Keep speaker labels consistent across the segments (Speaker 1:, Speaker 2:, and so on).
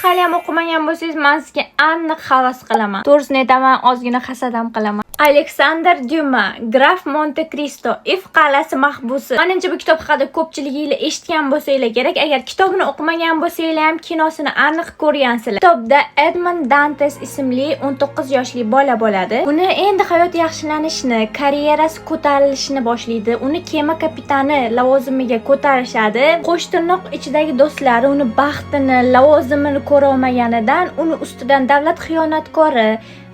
Speaker 1: hali ham o'qimagan bo'lsangiz, men sizga aniq havas qilaman. To'g'risini aytaman, ozgina hasad ham qilaman. Alexander Duma, Graf Monte Cristo, If qal'asi mahbusi. Menimcha bu kitob haqida ko'pchiliginglar eshitgan bo'lsanglar kerak. Agar kitobni o'qimagan bo'lsanglar ham kinosini aniq ko'rgansizlar. Kitobda Edmond Dantes ismli 19 yoshli bola bo'ladi. Uni endi hayot yaxshilanishni, karyerasi ko'tarilishni boshlaydi. Uni kema kapitani lavozimiga ko'tarishadi. Qo'shtirnoq ichidagi do'stlari uni baxtini, lavozimini ko'ra olmaganidan uni ustidan davlat xiyonatkori,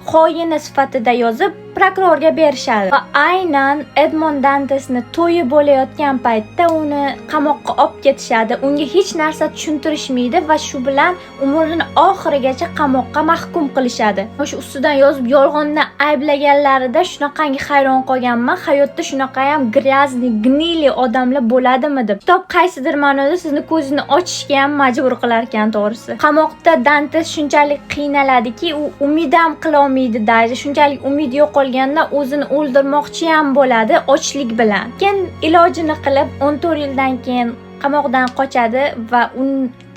Speaker 1: xoini sifatida yozib prokurorga berishadi. Va aynan Edmond Dantesni to'yi bo'layotgan paytda uni qamoqqa olib ketishadi. Unga hech narsa tushuntirishmaydi va shu bilan umrining oxirigacha qamoqqa mahkum qilishadi. O'sha ustidan yozib yolg'ondan ayblaganlarida shunaqangi hayron qolganman. Hayotda shunaqa ham gryazli, gnili odamlar bo'ladimi deb. Kitob qaysidir ma'noda sizni ko'zingizni ochishga ham majbur qilar ekan, to'g'risi. Qamoqda Dantes shunchalik qiynaladiki, u umid ham qila olmaydi, даже shunchalik umid yo'q ganda o'zini o'ldirmoqchi ham bo'ladi ochlik bilan. Keyin ilojini qilib 14 yildan keyin qamoqdan qochadi va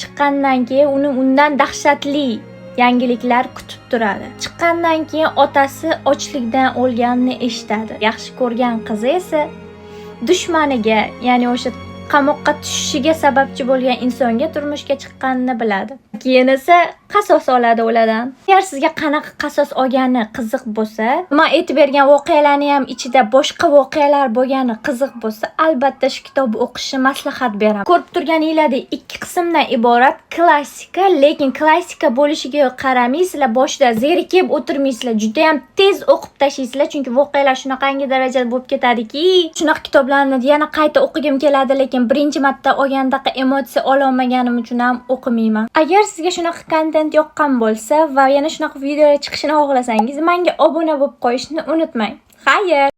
Speaker 1: chiqqandan keyin uni undan dahshatli yangiliklar kutib turadi. Chiqqandan keyin otasi ochlikdan o'lganini eshitadi. Yaxshi ko'rgan qizi esa dushmaniga, ya'ni o'sha qamoqqa tushishiga sababchi bo'lgan insonga turmushga chiqqanini biladi. Keyin esa qasos oladi ulardan. Agar sizga qanaqa qasos olgani qiziq bo'lsa, men aytib bergan voqealarning ham ichida boshqa voqealar bo'lgani qiziq bo'lsa, albatta shu kitobni o'qishni maslahat beraman. Ko'rib turganinglardek ikki qismdan iborat klassika, lekin klassika bo'lishiga qaramaysizlar, boshida zerikib o'tirmaysizlar, juda ham tez o'qib tashlaysizlar, chunki voqealar shunaqangi darajada bo'lib ketadiki, shunaqa kitoblarni yana qayta o'qigim keladi, lekin birinchi marta olgandaqa emotsiya ola olmaganim uchun ham o'qimayman. Agar sizga shunaqa kontent yoqqan bo'lsa va yana shunaqa videolar chiqishini xohlasangiz, menga obuna bo'lib qo'yishni unutmang. Xayr!